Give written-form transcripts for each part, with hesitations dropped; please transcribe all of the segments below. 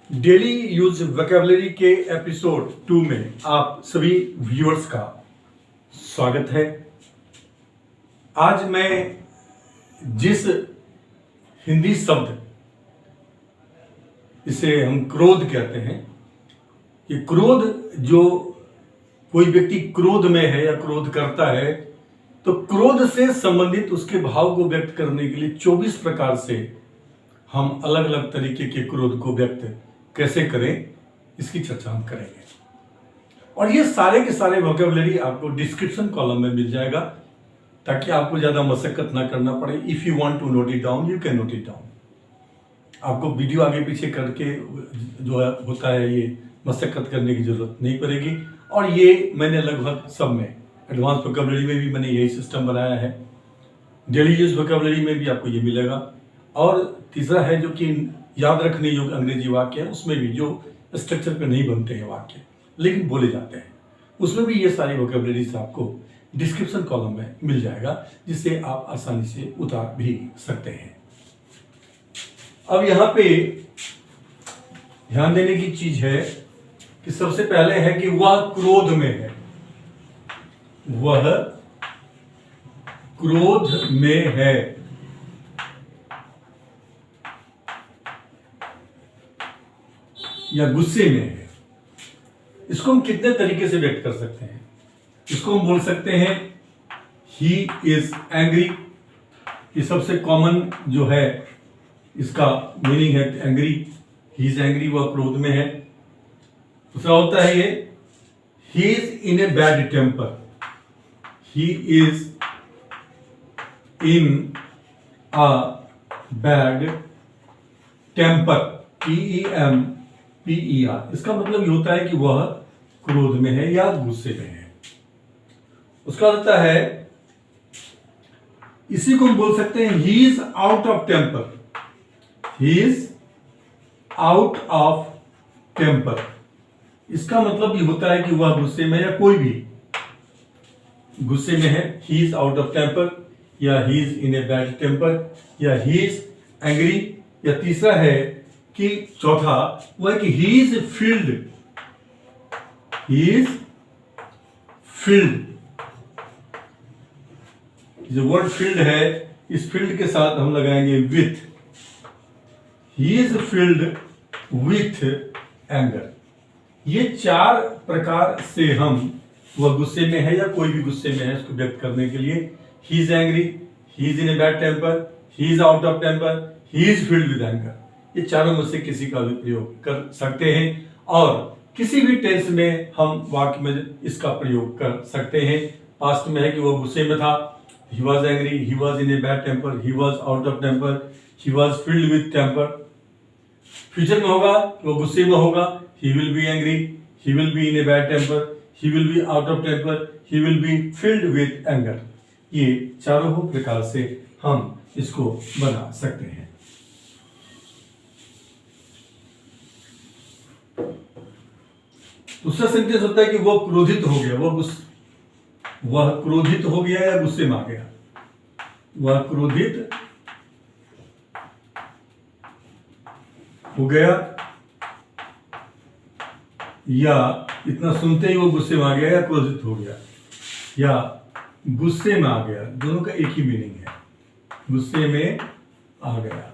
Daily use vocabulary के episode 2 में आप सभी व्यूअर्स का स्वागत है। आज मैं जिस हिंदी शब्द, इसे हम क्रोध कहते हैं, ये क्रोध जो कोई व्यक्ति क्रोध में है या क्रोध करता है, तो क्रोध से संबंधित उसके भाव को व्यक्त करने के लिए 24 प्रकार से हम अलग अलग तरीके के क्रोध को व्यक्त कैसे करें, इसकी चर्चा हम करेंगे। और ये सारे के सारे वोकैबुलरी आपको डिस्क्रिप्शन कॉलम में मिल जाएगा, ताकि आपको ज्यादा मशक्कत ना करना पड़े। If you want to note it down, you can note it down. आपको वीडियो आगे पीछे करके जो है होता है, ये मशक्कत करने की जरूरत नहीं पड़ेगी। और ये मैंने लगभग सब में, एडवांस वोकैबुलरी में भी मैंने यही सिस्टम बनाया है, डेली यूज वोकैबुलरी में भी आपको ये मिलेगा। और तीसरा है जो कि याद रखने योग्य अंग्रेजी वाक्य है, उसमें भी जो स्ट्रक्चर पे नहीं बनते हैं वाक्य लेकिन बोले जाते हैं, उसमें भी ये सारी वोकैबुलरीज आपको डिस्क्रिप्शन कॉलम में मिल जाएगा, जिससे आप आसानी से उतार भी सकते हैं। अब यहाँ पे ध्यान देने की चीज है कि सबसे पहले है कि वह क्रोध में है। वह क्रोध में है। या गुस्से में है। इसको हम कितने तरीके से व्यक्त कर सकते हैं? इसको हम बोल सकते हैं ही इज एंग्री। ये सबसे कॉमन जो है, इसका मीनिंग है एंग्री। ही इज एंग्री, वह क्रोध में है। दूसरा होता है ये he is in a bad temper. He is in a bad temper. TEMPER। इसका मतलब ये होता है कि वह क्रोध में है या गुस्से में है। उसका होता है, इसी को हम बोल सकते हैं he is out of temper. He is out of temper. इसका मतलब ये होता है कि वह गुस्से में, या कोई भी गुस्से में है, he is out of temper, या he is in a bad temper, या ही इज एंग्री। या तीसरा है कि चौथा वो है कि ही is field. He is field. जो वर्ड फील्ड है, इस फील्ड के साथ हम लगाएंगे with. He is field with anger. ये चार प्रकार से हम वह गुस्से में है या कोई भी गुस्से में है, इसको व्यक्त करने के लिए he is angry, he is in a bad temper, he is out of temper, he is filled with anger. ये चारों में से किसी का भी प्रयोग कर सकते हैं, और किसी भी टेंस में हम वाक्य में इसका प्रयोग कर सकते हैं। पास्ट में है कि वो गुस्से में था, he was angry, he was in a bad temper, he was out of temper, he was filled with temper। Future में होगा वो गुस्से में होगा, he will be angry, he will be in a bad temper, he will be out of temper, he will be filled with anger। ये चारों प्रकार से हम इसको बना सकते हैं। दूसरा सेंटेंस होता है कि वो क्रोधित हो गया। वह क्रोधित हो गया या गुस्से में आ गया। वह क्रोधित हो गया, या इतना सुनते ही वो गुस्से में आ गया, या क्रोधित हो गया, या गुस्से में आ गया। दोनों का एक ही मीनिंग है, गुस्से में आ गया।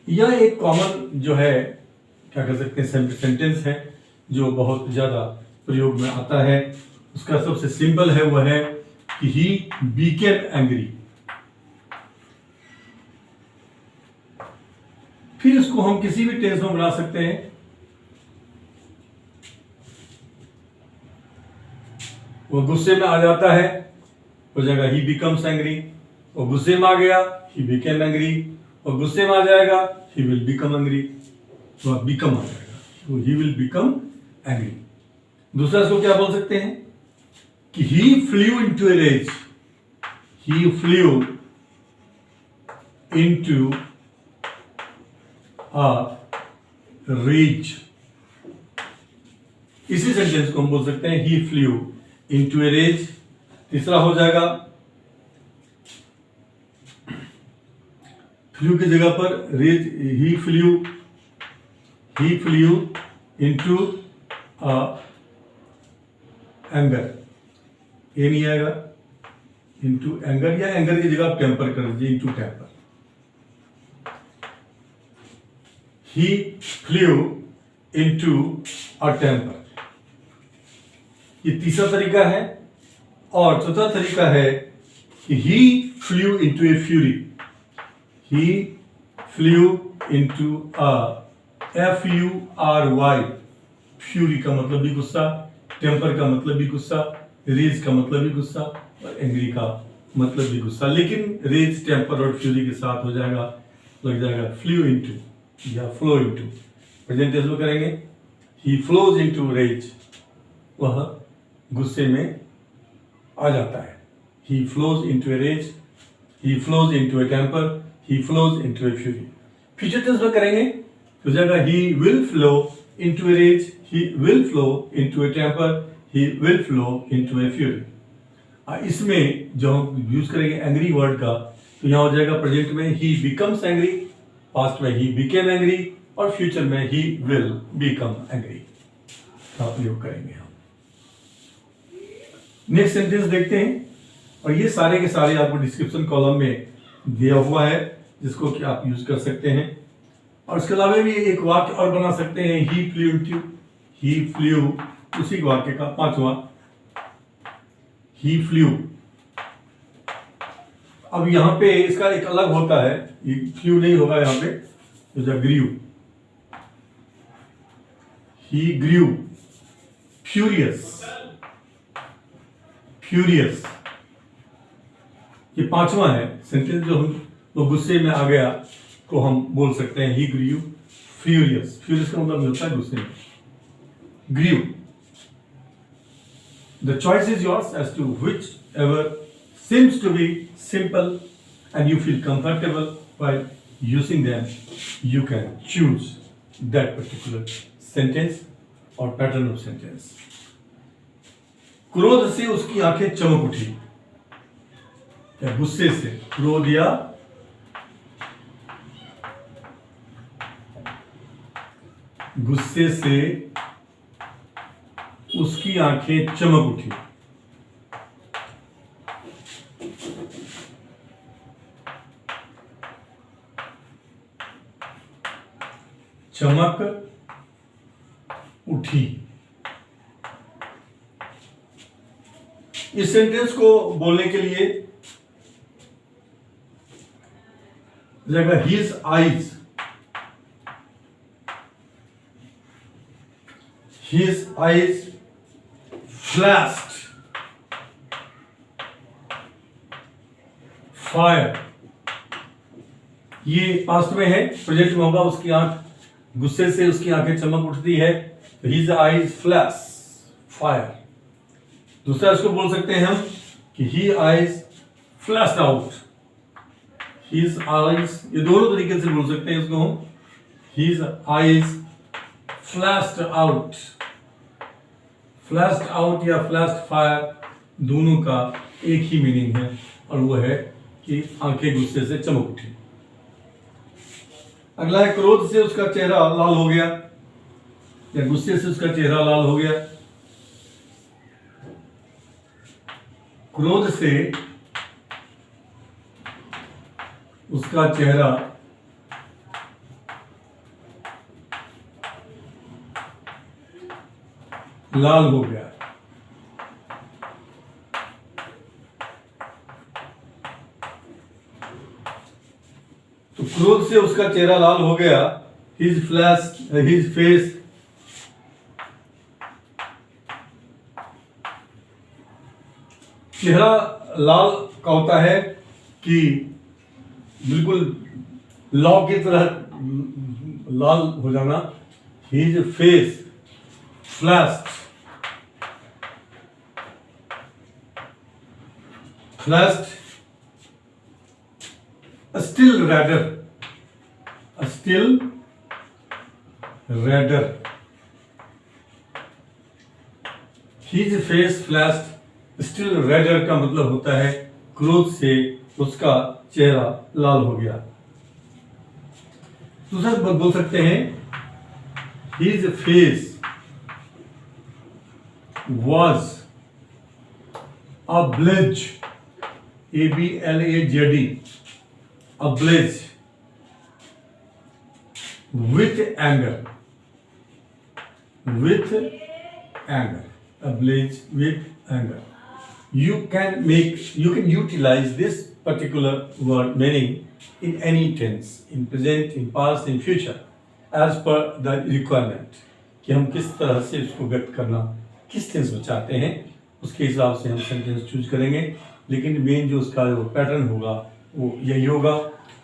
यह एक कॉमन जो है, क्या कह सकते हैं, सेंटेंस है जो बहुत ज्यादा प्रयोग में आता है। उसका सबसे सिंपल है वह है कि ही बीकेम एंग्री। फिर इसको हम किसी भी टेंस में बना सकते हैं। वो गुस्से में आ जाता है, हो जाएगा ही बिकम्स एंग्री। वो गुस्से में आ गया, ही बिकेम एंग्री। और गुस्से में आ जाएगा, he will become angry। तो become आ जाएगा, तो he will become angry। दूसरा इसको क्या बोल सकते हैं कि he flew into a rage। he flew into a rage। इसी सेंटेंस को हम बोल सकते हैं he flew into a rage। तीसरा हो जाएगा फ्लू की जगह पर रेज, ही फ्लू इनटू एंगर, ये नहीं आएगा, इनटू एंगर, या एंगर की जगह आप टेम्पर कर दीजिए, into temper. He flew into a temper, ये तीसरा तरीका है। और चौथा तरीका है कि he flew into a fury, he flew into FURY, fury का मतलब भी गुस्सा, टेम्पर का मतलब भी गुस्सा, रेज का मतलब भी गुस्सा, और एंग्री का मतलब भी गुस्सा। लेकिन रेज, टेम्पर और फ्यूरी के साथ हो जाएगा, लग जाएगा फ्लू इनटू या फ्लो इनटू। प्रेजेंट टेंस में करेंगे, ही फ्लोज इनटू रेज, वह गुस्से में आ जाता है। He flows into a rage, he flows into a temper, he flows into a fury. Future tense में करेंगे तो जाएगा he will flow into a rage, he will flow into a temper, he will flow into a fury. इसमें जो हम use करेंगे angry word का, तो यहाँ हो जाएगा प्रेजेंट में ही बिकम्स एंग्री, पास्ट में ही बिकेम एंग्री, और फ्यूचर में ही विल बिकम एंग्री का प्रयोग करेंगे हम। नेक्स्ट सेंटेंस देखते हैं, और ये सारे के सारे आपको डिस्क्रिप्शन कॉलम में दिया हुआ है, जिसको कि आप यूज कर सकते हैं। और इसके अलावा भी एक वाक्य और बना सकते हैं, ही फ्लू इनटू, ही फ्लू, उसी वाक्य का पांचवा, ही फ्लू। अब यहां पे इसका एक अलग होता है, ये फ्लू नहीं होगा यहां पे, तो grew, he grew furious, furious, ये पांचवा है सेंटेंस जो हम तो गुस्से में आ गया को हम बोल सकते हैं ही ग्रीव फ्यूरियस। फ्यूरियस का मतलब होता है गुस्से में। Grew, the choice is yours as to whichever seems to be simple and you feel comfortable while using them. You can choose that particular sentence or pattern of sentence. क्रोध से उसकी आंखें चमक उठी, या गुस्से से, क्रोध या गुस्से से उसकी आंखें चमक उठी। चमक उठी। इस सेंटेंस को बोलने के लिए जगह his eyes, his eyes flashed fire, ये पास्ट में है, प्रेजेंट में होगा, उसकी आंख, गुस्से से उसकी आंखें चमक उठती है, तो हिज आईज फ्लैश फायर। दूसरा इसको बोल सकते हैं हम कि he eyes flashed out, his eyes, ये दोनों तरीके से बोल सकते हैं इसको हम, his eyes flashed out. Flashed out या फ्लैश्ड फायर, दोनों का एक ही मीनिंग है, और वो है कि आंखें गुस्से से चमक उठी। अगला है, क्रोध से उसका चेहरा लाल हो गया, या गुस्से से उसका चेहरा लाल हो गया। क्रोध से उसका चेहरा लाल हो गया। तो क्रोध से उसका चेहरा लाल हो गया, हिज फेस चेहरा लाल का होता है कि बिल्कुल लौ की तरह लाल हो जाना। His face flashed, flashed still redder, his face flashed still redder का मतलब होता है क्रोध से उसका चेहरा लाल हो गया। दूसरा बोल सकते हैं his face was ablaze, ABLAZE, ablaze with anger, ablaze with anger. You can utilize this particular word meaning in any tense, in present, in past, in future, as per the requirement. कि हम किस तरह से इसको व्यक्त करना, किस tense में चाहते हैं, उसके हिसाब से हम सेंटेंस चूज करेंगे। लेकिन मेन जो उसका जो पैटर्न होगा वो यही होगा।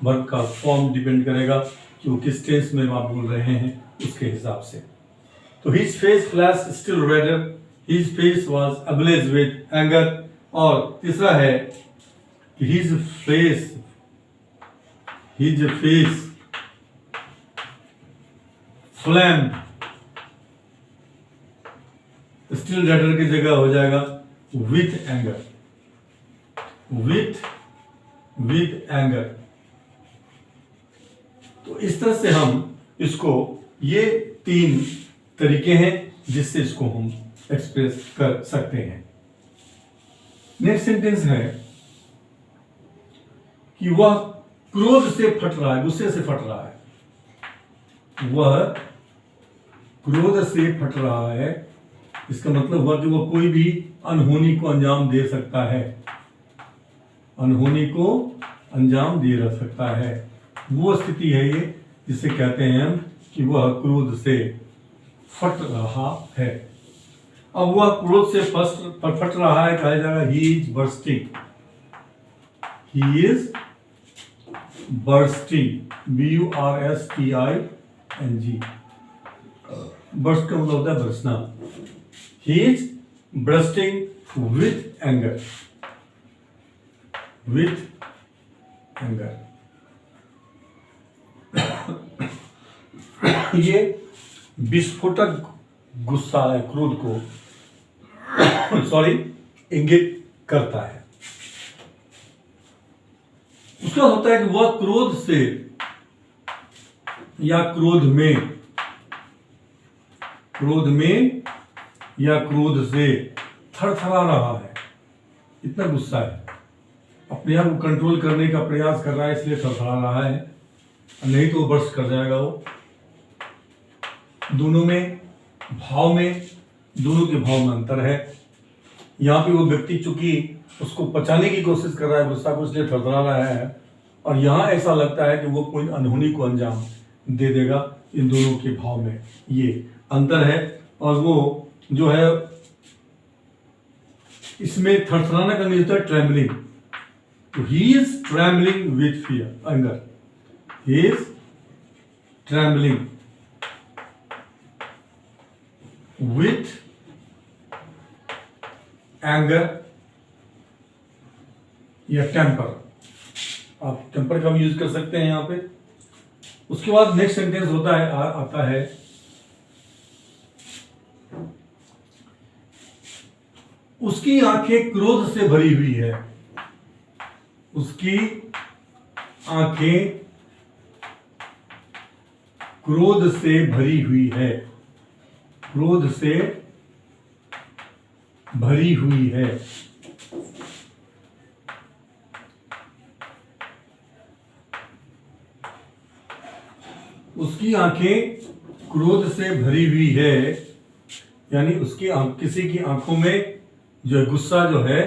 वर्ब का फॉर्म डिपेंड करेगा कि वो किस टेंस में आप बोल रहे हैं उसके हिसाब से। तो his face flash still raider, his face was ablaze with anger. और तीसरा है his face flame, still raider की जगह हो जाएगा विथ एंगर, विथ एंगर। तो इस तरह से हम इसको, ये 3 तरीके हैं जिससे इसको हम एक्सप्रेस कर सकते हैं। नेक्स्ट सेंटेंस है कि वह क्रोध से फट रहा है, गुस्से से फट रहा है। वह क्रोध से फट रहा है, इसका मतलब हुआ कि वो कोई भी अनहोनी को अंजाम दे सकता है, अनहोनी को अंजाम दे सकता है। वो स्थिति है ये जिसे कहते हैं हम कि वह क्रोध से फट रहा है। अब वह क्रोध से फट रहा है, कहा जाएगा he is bursting, BURSTING। Burst का मतलब होता है बरसना। He is bursting with anger, ये विस्फोटक गुस्सा है, क्रोध को इंगित करता है। उसका होता है कि वह क्रोध से या क्रोध से थरथरा रहा है, इतना गुस्सा है, अपने आप को कंट्रोल करने का प्रयास कर रहा है, इसलिए थरथरा रहा है, नहीं तो बर्स्ट कर जाएगा वो। दोनों के भाव में अंतर है। यहाँ पे वो व्यक्ति चूंकि उसको पचाने की कोशिश कर रहा है गुस्सा को, इसलिए थरथरा रहा है, और यहाँ ऐसा लगता है कि वो कोई अनहोनी को अंजाम दे देगा। इन दोनों के भाव में ये अंतर है। और वो जो है इसमें थरथराना का नहीं होता है ट्रेम्बलिंग। तो he is trembling with fear, anger, he is trembling with anger या टेम्पर। आप टेम्पर का भी यूज कर सकते हैं यहां पे। उसके बाद नेक्स्ट सेंटेंस होता है, आता है उसकी आंखें क्रोध से भरी हुई है, उसकी आंखें क्रोध से भरी हुई है, क्रोध से भरी हुई है। उसकी आंखें क्रोध से भरी हुई है, यानी उसकी किसी की आंखों में जो गुस्सा जो है,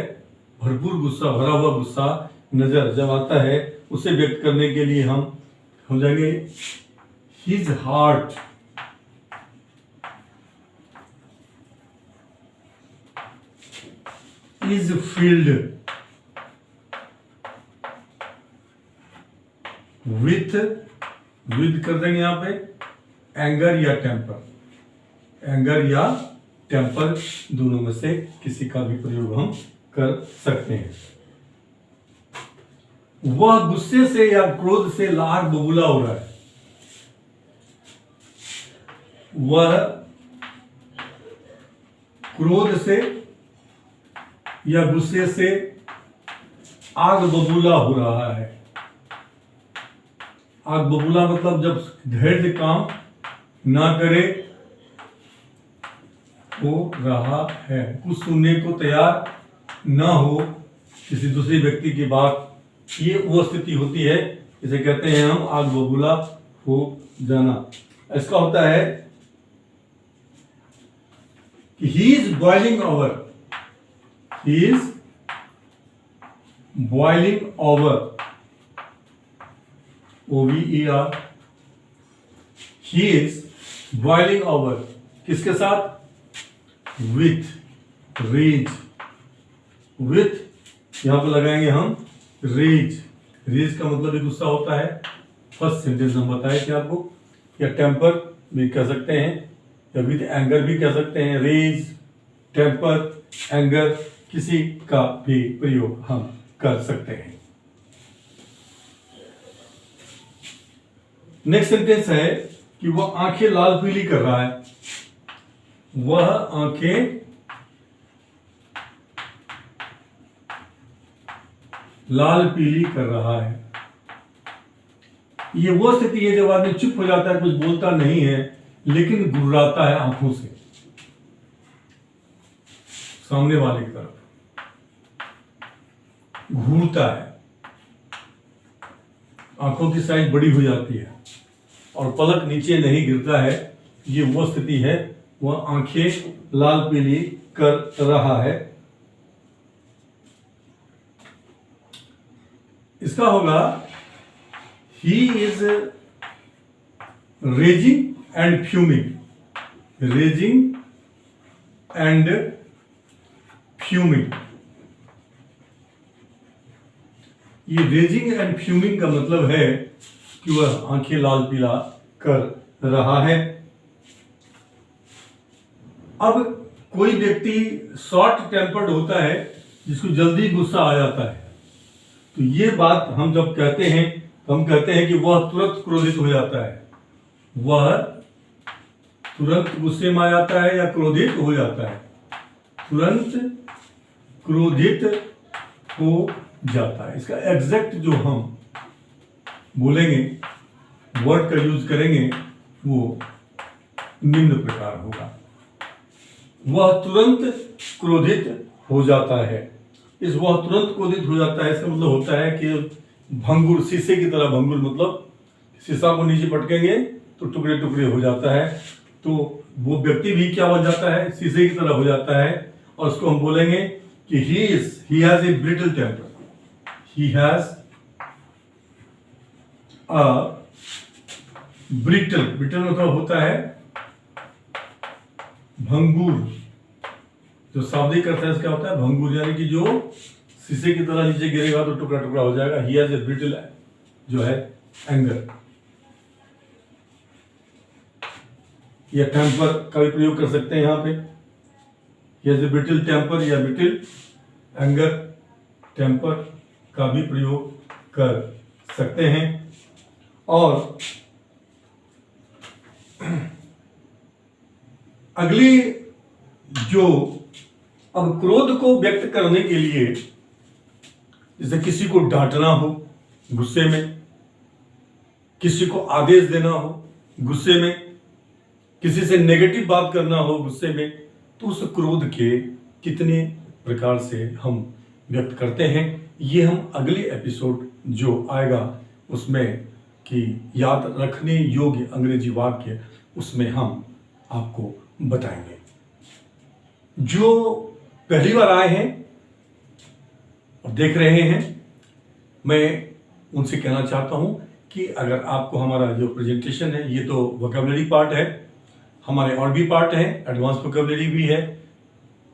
भरपूर गुस्सा, भरा हुआ गुस्सा नजर जब आता है, उसे व्यक्त करने के लिए हम हो जाएंगे his heart is field with कर देंगे यहां पे एंगर या टेम्पर, एंगर या टेम्पर दोनों में से किसी का भी प्रयोग हम कर सकते हैं। वह गुस्से से या क्रोध से लार बबूला हो रहा है, वह क्रोध से या गुस्से से आग बबूला हो रहा है, आग बबूला मतलब जब धैर्य काम ना करे हो रहा है, कुछ सुनने को तैयार ना हो किसी दूसरे व्यक्ति की बात, ये वो स्थिति होती है, इसे कहते हैं हम आग बबूला हो जाना। इसका होता है कि he is boiling over, he is boiling over, OVER, he is boiling over, किसके साथ? विथ रेज, विथ यहां पर लगाएंगे हम रेज, रेज का मतलब भी गुस्सा होता है। फर्स्ट सेंटेंस हम बताए थे आपको, या टेम्पर भी कह सकते हैं, या विद एंगर भी कह सकते हैं। रेज, टेम्पर, एंगर, किसी का भी प्रयोग हम कर सकते हैं। नेक्स्ट सेंटेंस है कि वह आंखें लाल पीली कर रहा है, वह आंखें लाल पीली कर रहा है। ये वो स्थिति है जब आदमी चुप हो जाता है, कुछ बोलता नहीं है, लेकिन गुर्राता है आंखों से सामने वाले की तरफ, घूरता है, आंखों की साइज बड़ी हो जाती है और पलक नीचे नहीं गिरता है। ये वो स्थिति है, वह आंखें लाल पीली कर रहा है। इसका होगा he is raising and fuming, raising and fuming. ये रेजिंग एंड फ्यूमिंग का मतलब है कि वह आंखें लाल पीला कर रहा है। अब कोई व्यक्ति शॉर्ट टेम्पर्ड होता है, जिसको जल्दी गुस्सा आ जाता है, तो ये बात हम जब कहते हैं तो हम कहते हैं कि वह तुरंत क्रोधित हो जाता है, वह तुरंत गुस्से में आ जाता है या क्रोधित हो जाता है, तुरंत क्रोधित हो जाता है। इसका एग्जैक्ट जो हम बोलेंगे, वर्ड का यूज करेंगे, वो निम्न प्रकार होगा, वह तुरंत क्रोधित हो जाता है। इस वह तुरंत क्रोधित हो जाता है, इसका मतलब होता है कि भंगुर, शीशे की तरह भंगुर, मतलब शीशा को नीचे पटकेंगे तो टुकड़े टुकड़े हो जाता है, तो वो व्यक्ति भी क्या बन जाता है? शीशे की तरह हो जाता है। और उसको हम बोलेंगे कि he has a brittle temper, he has a brittle मतलब होता है भंगुर, जो शाब्दिक अर्थ है इसका होता है भंगुर, यानी कि जो शीशे की तरह नीचे गिरेगा तो टुकड़ा टुकड़ा हो जाएगा। ही हैज ए ब्रिटल जो है एंगर, या टेम्पर का भी प्रयोग कर सकते हैं यहाँ पे। He has a brittle temper या ब्रिटल एंगर, टेम्पर का भी प्रयोग कर सकते हैं। और अगली जो, अब क्रोध को व्यक्त करने के लिए, जैसे किसी को डांटना हो गुस्से में, किसी को आदेश देना हो गुस्से में, किसी से नेगेटिव बात करना हो गुस्से में, तो उस क्रोध के कितने प्रकार से हम व्यक्त करते हैं, ये हम अगले एपिसोड जो आएगा उसमें कि याद रखने योग्य अंग्रेजी वाक्य, उसमें हम आपको बताएंगे। जो पहली बार आए हैं और देख रहे हैं, मैं उनसे कहना चाहता हूं कि अगर आपको हमारा जो प्रेजेंटेशन है, ये तो वोकैबुलरी पार्ट है, हमारे और भी पार्ट है, एडवांस वोकैबुलरी भी है,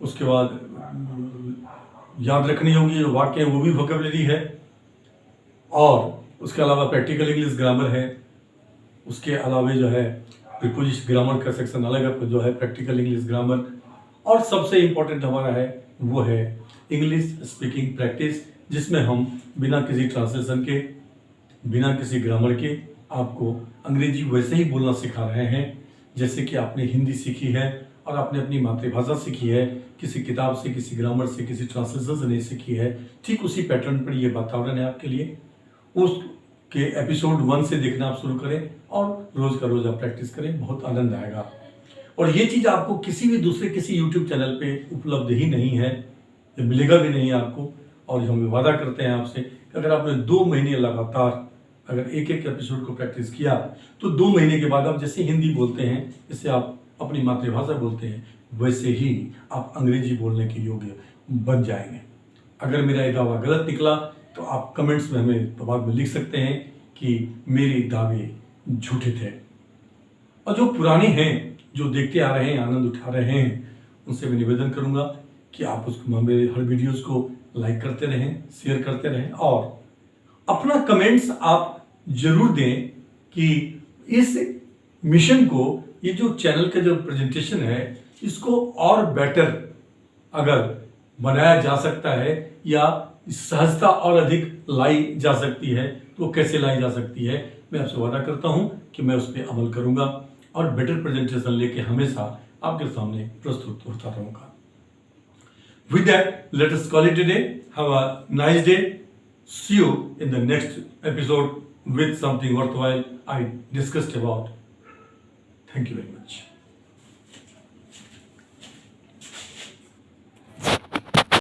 उसके बाद याद रखने होंगे जो वाक्य है वो भी वोकैबुलरी है, और उसके अलावा प्रैक्टिकल इंग्लिश ग्रामर है, उसके अलावा जो है प्रीपोजिशन ग्रामर का सेक्शन अलग है जो है प्रैक्टिकल इंग्लिश ग्रामर, और सबसे इम्पोर्टेंट हमारा है वो है इंग्लिश स्पीकिंग प्रैक्टिस, जिसमें हम बिना किसी ट्रांसलेशन के, बिना किसी ग्रामर के आपको अंग्रेजी वैसे ही बोलना सिखा रहे हैं जैसे कि आपने हिंदी सीखी है और आपने अपनी मातृभाषा सीखी है, किसी किताब से, किसी ग्रामर से, किसी ट्रांसलेशन से नहीं सीखी है। ठीक उसी पैटर्न पर ये वातावरण है आपके लिए। के एपिसोड 1 से देखना आप शुरू करें और रोज का रोज आप प्रैक्टिस करें, बहुत आनंद आएगा। और ये चीज़ आपको किसी भी दूसरे किसी यूट्यूब चैनल पे उपलब्ध ही नहीं है, ये मिलेगा भी नहीं आपको। और हम वादा करते हैं आपसे कि अगर आपने 2 महीने लगातार अगर एक एक एपिसोड को प्रैक्टिस किया तो 2 महीने के बाद आप जैसे हिंदी बोलते हैं, जैसे आप अपनी मातृभाषा बोलते हैं, वैसे ही आप अंग्रेजी बोलने के योग्य बन जाएंगे। अगर मेरा ये दावा गलत निकला तो आप कमेंट्स में हमें बाद में लिख सकते हैं कि मेरे दावे झूठे थे। और जो पुराने हैं, जो देखते आ रहे हैं, आनंद उठा रहे हैं, उनसे मैं निवेदन करूंगा कि आप उसको मेरे हर वीडियोस को लाइक करते रहें, शेयर करते रहें और अपना कमेंट्स आप जरूर दें कि इस मिशन को, ये जो चैनल का जो प्रेजेंटेशन है, इसको और बेटर अगर बनाया जा सकता है या सहजता और अधिक लाई जा सकती है तो वो कैसे लाई जा सकती है, मैं आपसे वादा करता हूं कि मैं उस पर अमल करूंगा और बेटर प्रेजेंटेशन लेके हमेशा आपके सामने प्रस्तुत होता रहूंगा। With that, let us call it a day. Have a nice day. See you in the next episode with something worthwhile I discussed about. Thank you very much.